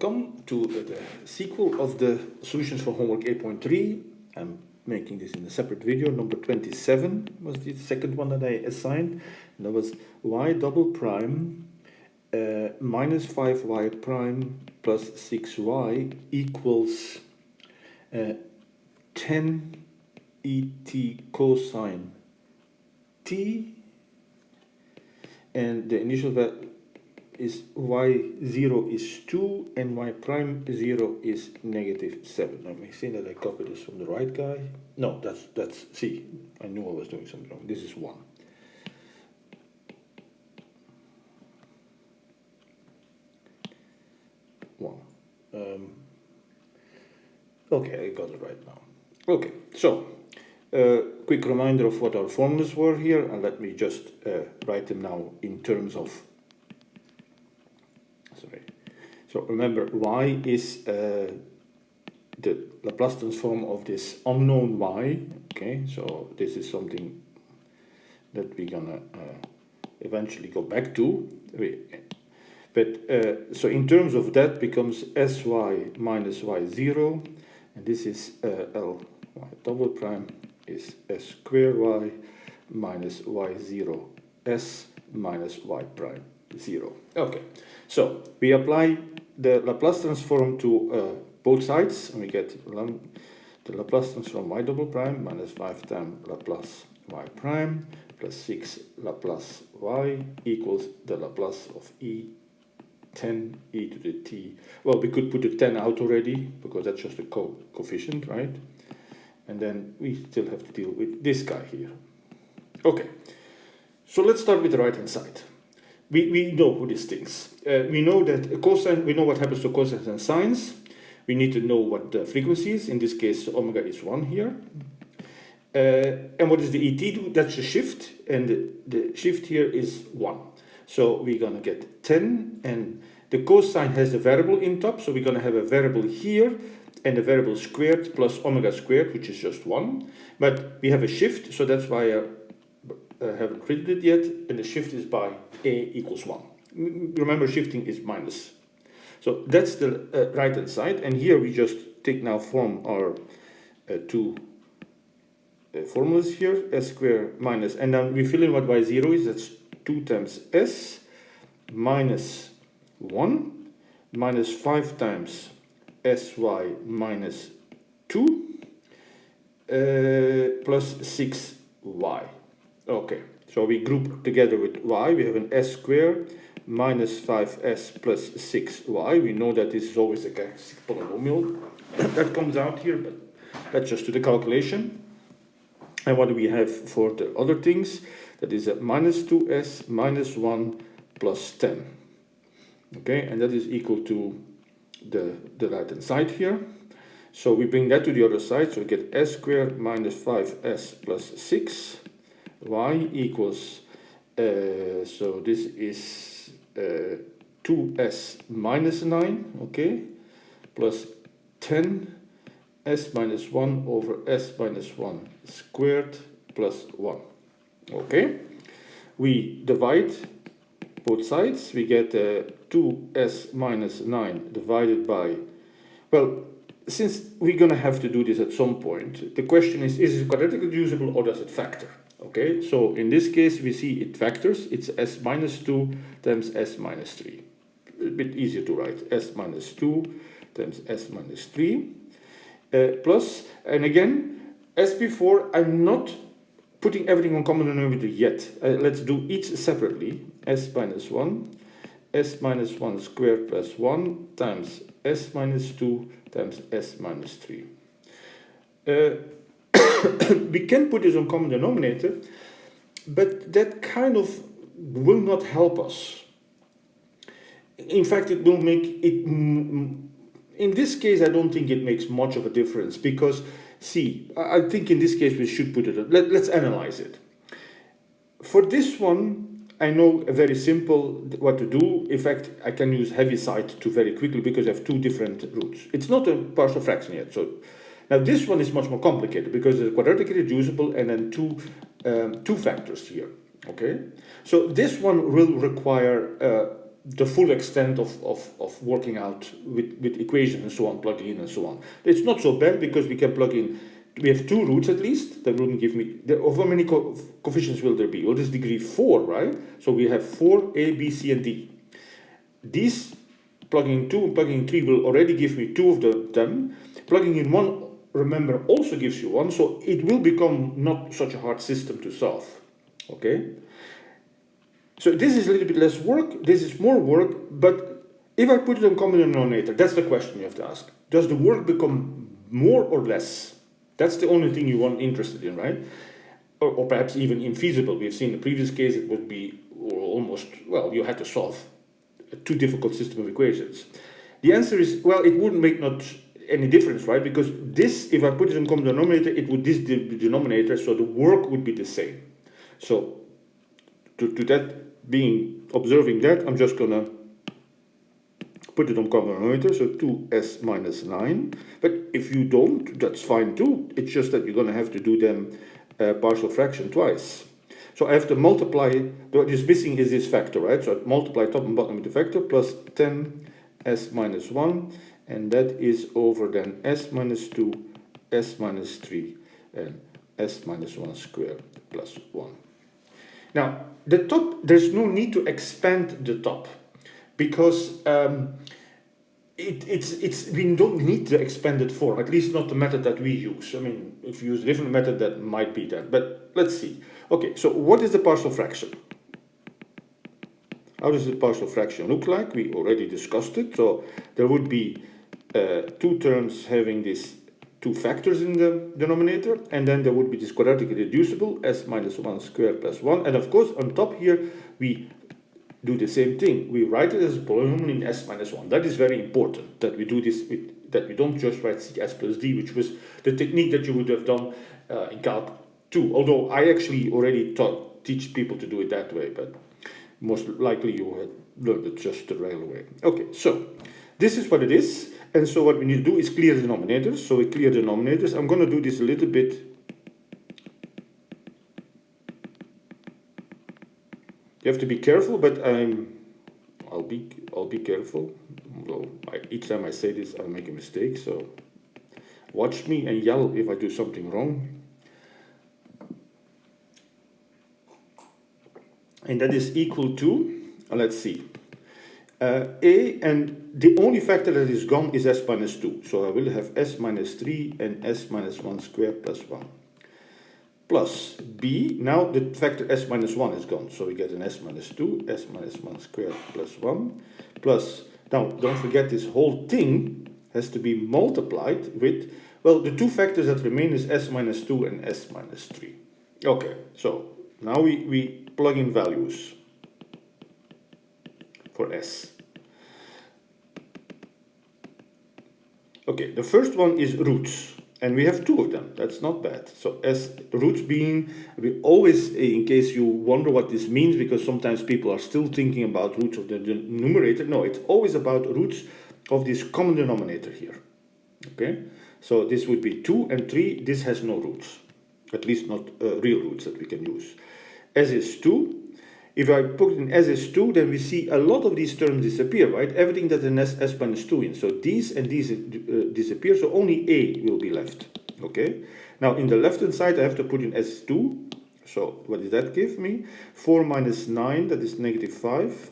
welcome to the sequel of the solutions for homework 8.3. I'm making this in a separate video. Number 27 was the second one that I assigned. And that was y double prime minus 5y prime plus 6y equals 10 et cosine t, and the initial value is y0 is 2 and y prime 0 is negative 7. Let me see that I copied this from the right guy. No, that's see, I knew I was doing something wrong. This is 1. Okay, I got it right now. Okay, so quick reminder of what our formulas were here, and let me just write them now in terms of. So remember, y is the Laplace transform of this unknown y. Okay, so this is something that we're gonna eventually go back to. But so in terms of that becomes sy minus y0, and this is L y double prime is s square y minus y0 s minus y prime 0. Okay, so we apply the Laplace transform to both sides, and we get the Laplace transform y double prime minus 5 times Laplace y prime plus 6 Laplace y equals the Laplace of e 10 e to the t. Well, we could put the 10 out already because that's just a coefficient, right? And then we still have to deal with this guy here. Okay, so let's start with the right hand side. We know these things. We know that cosine, we know what happens to cosines and sines. We need to know what the frequency is. In this case, omega is 1 here. And what does the ET do? That's a shift, and the shift here is 1. So we're going to get 10, and the cosine has a variable in top, so we're going to have a variable here, and a variable squared plus omega squared, which is just 1. But we have a shift, so that's why I haven't written it yet, and the shift is by a equals 1. Remember, shifting is minus. So that's the right hand side, and here we just take now form our two formulas here, s squared minus, and then we fill in what y0 is. That's 2 times s minus 1 minus 5 times sy minus 2 plus 6y. Okay, so we group together with y. We have an s squared minus 5s plus 6y. We know that this is always a characteristic polynomial that comes out here, but that's just to the calculation. And what do we have for the other things? That is a minus 2s minus 1 plus 10. Okay, and that is equal to the right hand side here. So we bring that to the other side, so we get s squared minus 5s plus 6 y equals, so this is 2s minus 9, okay, plus 10 s minus 1 over s minus 1 squared plus 1. Okay, we divide both sides, we get 2s minus 9 divided by, well, since we're going to have to do this at some point, the question is it quadratically reducible or does it factor? Okay, so in this case we see it factors. It's s minus 2 times s minus 3. A bit easier to write, s minus 2 times s minus 3 plus, and again, as before, I'm not putting everything on common denominator yet. Let's do each separately. S minus 1 squared plus 1 times s minus 2 times s minus 3. We can put this on common denominator, but that kind of will not help us. In fact, it will make it, in this case, I don't think it makes much of a difference because, see, I think in this case we should put it, let's analyze it. For this one, I know very simple what to do. In fact, I can use Heaviside to very quickly because I have two different roots. It's not a partial fraction yet. So now this one is much more complicated because it's quadratically reducible and then two factors here. Okay, so this one will require the full extent of working out with equations and so on, plugging in and so on. It's not so bad because we can plug in, we have 2 roots at least, that wouldn't give me, of how many coefficients will there be? Well, this is degree 4, right? So we have 4, A, B, C, and D. These, plugging in 2 and plugging in 3 will already give me 2 of them. Plugging in 1, remember, also gives you 1, so it will become not such a hard system to solve, okay? So this is a little bit less work, this is more work, but if I put it on common denominator, that's the question you have to ask. Does the work become more or less? That's the only thing you want interested in, right? Or perhaps even infeasible. We've seen in the previous case it would be almost, well, you had to solve a too difficult system of equations. The answer is, well, it wouldn't make not any difference, right? Because this, if I put it in common denominator, it would this the denominator, so the work would be the same. So to that being, observing that, I'm just gonna put it on common denominator, so 2s minus 9. But if you don't, that's fine too. It's just that you're gonna have to do them partial fraction twice. So I have to multiply, what is missing is this factor, right? So I multiply top and bottom with the factor, plus 10s minus 1, and that is over then s minus 2, s minus 3, and s minus 1 squared plus 1. Now, the top, there's no need to expand the top, because we don't need the expanded form, at least not the method that we use. I mean, if you use a different method, that might be that, but let's see. Okay, so what is the partial fraction? How does the partial fraction look like? We already discussed it, so there would be 2 terms having these 2 factors in the denominator, and then there would be this quadratically reducible, s minus 1 squared plus 1, and of course on top here we do the same thing. We write it as a polynomial in s minus 1. That is very important, that we do this, that we don't just write cs plus d, which was the technique that you would have done in Calc 2, although I actually already teach people to do it that way, but most likely you had learned it just the regular way. Okay, so this is what it is. And so what we need to do is clear the denominators. So we clear the denominators. I'm going to do this a little bit. You have to be careful, but I'll be careful. Although each time I say this, I'll make a mistake. So watch me and yell if I do something wrong. And that is equal to, let's see. A, and the only factor that is gone is s minus 2. So I will have s minus 3 and s minus 1 squared plus 1. Plus b, now the factor s minus 1 is gone. So we get an s minus 2, s minus 1 squared plus 1. Plus, now don't forget this whole thing has to be multiplied with, well, the 2 factors that remain is s minus 2 and s minus 3. Okay, so now we plug in values for s. Okay, the first one is roots, and we have 2 of them. That's not bad. So s roots being, we always, in case you wonder what this means, because sometimes people are still thinking about roots of the numerator. No, it's always about roots of this common denominator here. Okay, so this would be 2 and 3. This has no roots, at least not real roots that we can use. S is 2. If I put in s is 2, then we see a lot of these terms disappear, right? Everything that has s minus 2 in. So these and these disappear, so only a will be left, okay? Now in the left-hand side, I have to put in s2. So what does that give me? 4 minus 9, that is negative 5.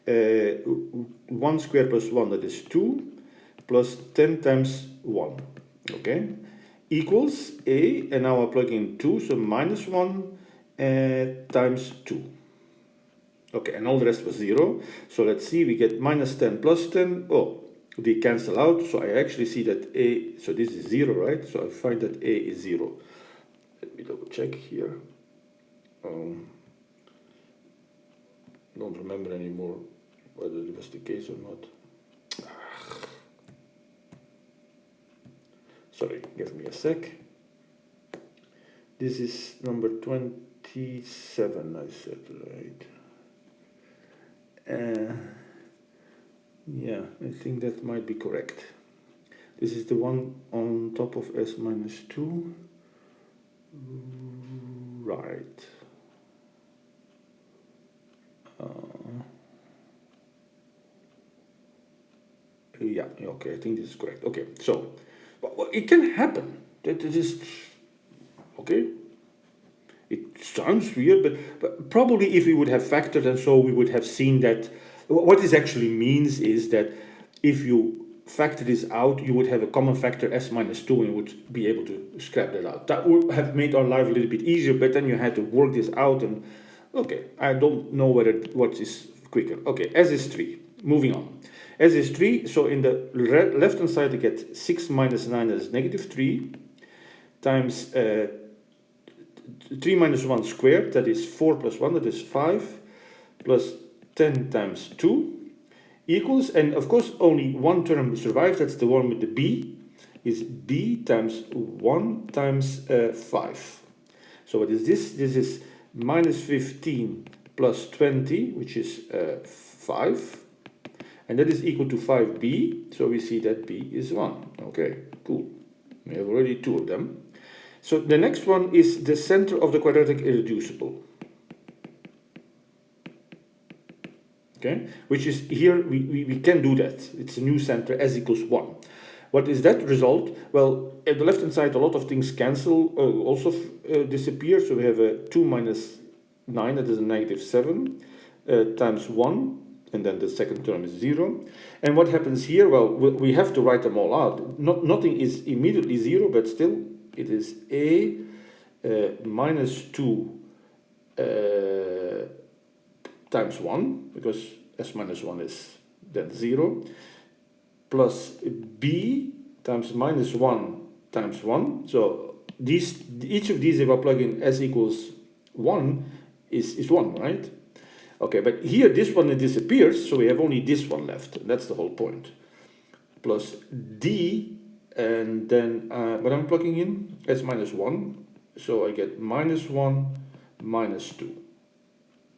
1 squared plus 1, that is 2. Plus 10 times 1, okay? Equals a, and now I plug in 2, so minus 1 times 2. Okay, and all the rest was 0. So let's see, we get minus 10 plus 10. Oh, they cancel out. So I actually see that a, so this is 0, right? So I find that a is 0. Let me double check here. Don't remember anymore whether it was the case or not. Sorry, give me a sec. This is number 27, I said, right? Yeah, I think that might be correct. This is the one on top of s minus 2. Right. Yeah, okay, I think this is correct. Okay, so well, it can happen. That it is, okay, it sounds weird, but probably if we would have factored and so we would have seen that what this actually means is that if you factor this out, you would have a common factor s minus 2 and you would be able to scrap that out. That would have made our life a little bit easier, but then you had to work this out and okay, I don't know what is quicker. Okay, s is 3. Moving on. S is 3, so in the left hand side I get 6 minus 9, that is negative 3, times 3 minus 1 squared, that is 4 plus 1, that is 5, plus 10 times 2, equals, and of course only one term survives, that's the one with the b, is b times 1 times 5. So what is this? This is minus 15 plus 20, which is 5, and that is equal to 5b, so we see that b is 1. Okay, cool. We have already 2 of them. So the next one is the center of the quadratic irreducible. Okay, which is here, we can do that. It's a new center, s equals 1. What is that result? Well, at the left hand side, a lot of things cancel, also disappear. So we have a 2 minus 9, that is a negative 7, times 1, and then the second term is 0. And what happens here? Well, we have to write them all out. Nothing is immediately 0, but still it is a minus 2 times 1, because s minus 1 is then 0, plus b times minus 1 times 1. So each of these, if I plug in s equals 1, is 1, right? Okay, but here this one disappears, so we have only this one left. And that's the whole point. Plus d, and then what I'm plugging in, s minus 1, so I get minus 1, minus 2.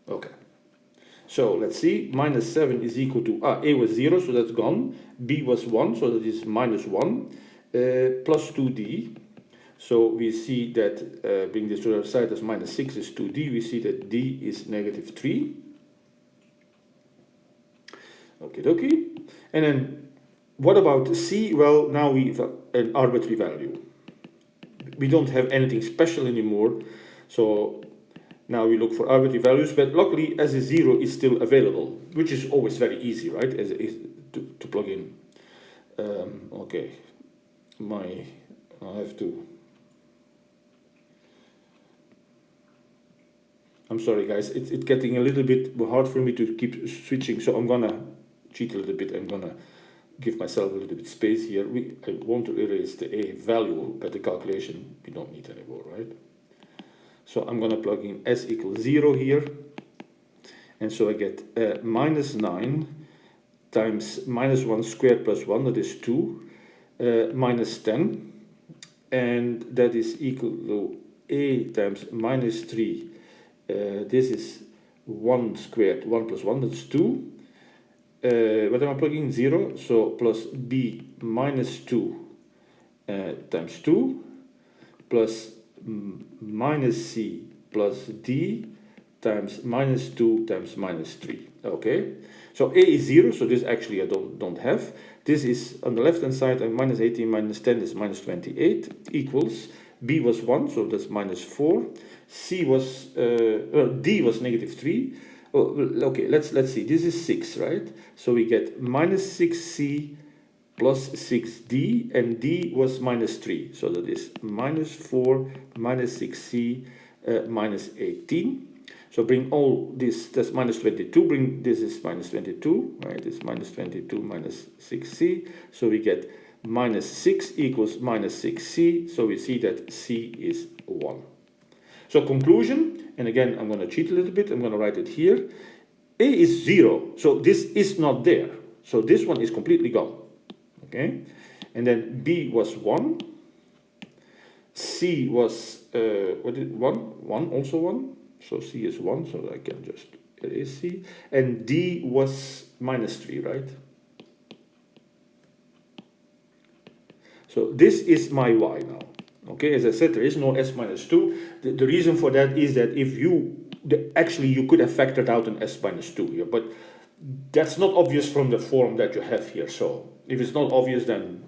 Okay. So let's see, minus 7 is equal to, a was 0, so that's gone. B was 1, so that is minus 1, plus 2d. So we see that, bring this to the other side, as minus 6 is 2d. We see that d is negative 3. Okie dokie. And then, what about c? Well, now we have an arbitrary value. We don't have anything special anymore, so now we look for arbitrary values, but luckily as a 0 is still available, which is always very easy, right, as to plug in. Okay, I have to, I'm sorry guys, it's getting a little bit hard for me to keep switching, so I'm gonna cheat a little bit. I'm gonna give myself a little bit space here. I want to erase the a value, but the calculation we don't need anymore, right? So I'm gonna plug in s equals 0 here, and so I get minus 9 times minus 1 squared plus 1, that is 2, minus 10, and that is equal to a times minus 3. This is 1 squared, 1 plus 1, that's 2. What am I plugging in? 0, so plus b minus 2 times 2, plus minus c plus d times minus 2 times minus 3. Okay, so a is 0, so this actually I don't have. This is on the left hand side, and minus 18 minus 10 is minus 28, equals b was 1, so that's minus 4. C was d was negative 3. Oh, okay, let's see. This is 6, right? So we get minus 6c plus 6d, and d was minus 3. So that is minus 4 minus 6c minus 18. So bring all this, that's minus 22. Bring this is minus 22, right? It's minus 22 minus 6c. So we get minus 6 equals minus 6c. So we see that c is 1. So conclusion, and again, I'm going to cheat a little bit. I'm going to write it here. A is 0, so this is not there. So this one is completely gone. Okay, and then B was 1. C was, what is 1? 1, also 1. So C is 1, so I can just erase C. And D was minus 3, right? So this is my Y now. Okay, as I said, there is no s minus 2. The reason for that is that if you, actually you could have factored out an s minus 2 here, but that's not obvious from the form that you have here. So if it's not obvious, then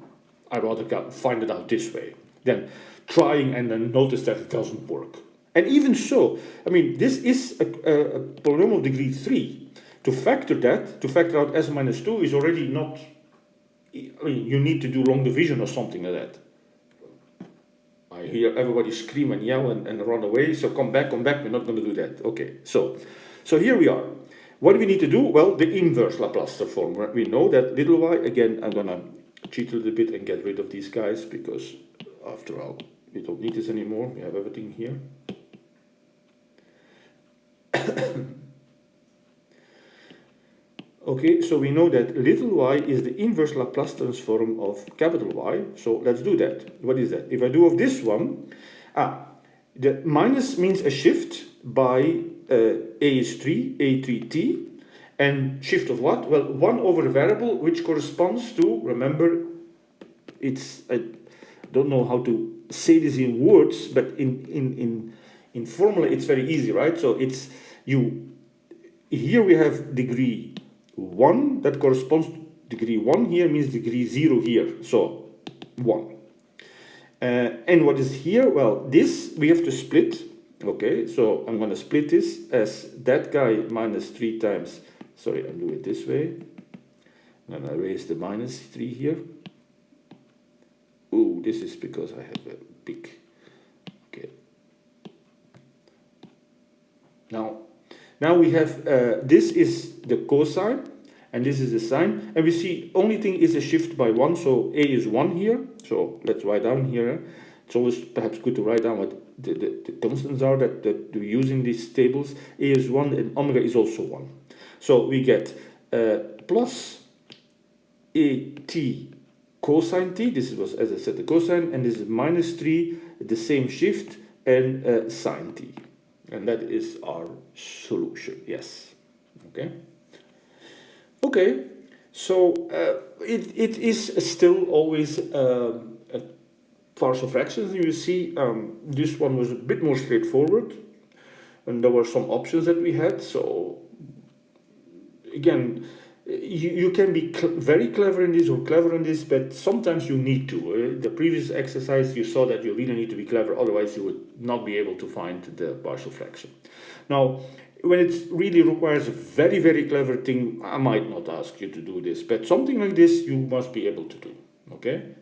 I rather find it out this way than trying and then notice that it doesn't work. And even so, I mean, this is a polynomial of degree 3. To factor out s minus 2 is already not, I mean, you need to do long division or something like that. I hear everybody scream and yell and run away, so come back, we're not going to do that. Okay, so here we are. What do we need to do? Well, the inverse Laplace transform. We know that little y, again, I'm going to cheat a little bit and get rid of these guys, because after all, we don't need this anymore. We have everything here. Okay, so we know that little y is the inverse Laplace transform of capital Y. So let's do that. What is that? If I do of this one, the minus means a shift by a is 3, a3t, and shift of what? Well, 1 over a variable which corresponds to, remember, I don't know how to say this in words, but in formula it's very easy, right? So it's here we have degree 1 that corresponds to degree 1 here means degree 0 here, so 1. And what is here? Well, this we have to split. Okay, so I'm going to split this as that guy minus 3 times, sorry, I'll do it this way. And I erase the minus 3 here. Ooh, this is because I have a big, okay. Now we have, this is the cosine, and this is the sine, and we see only thing is a shift by 1, so a is 1 here, so let's write down here. It's always perhaps good to write down what the constants are that we use in these tables. A is 1 and omega is also 1. So we get plus at cosine t, this was, as I said, the cosine, and this is minus 3, the same shift, and sine t. And that is our solution, yes. Okay, so it is still always partial fractions. You see, this one was a bit more straightforward, and there were some options that we had. So again, you can be very clever in this or clever in this, but sometimes you need to. The previous exercise, you saw that you really need to be clever, otherwise you would not be able to find the partial fraction. Now, when it really requires a very, very clever thing, I might not ask you to do this, but something like this you must be able to do. Okay?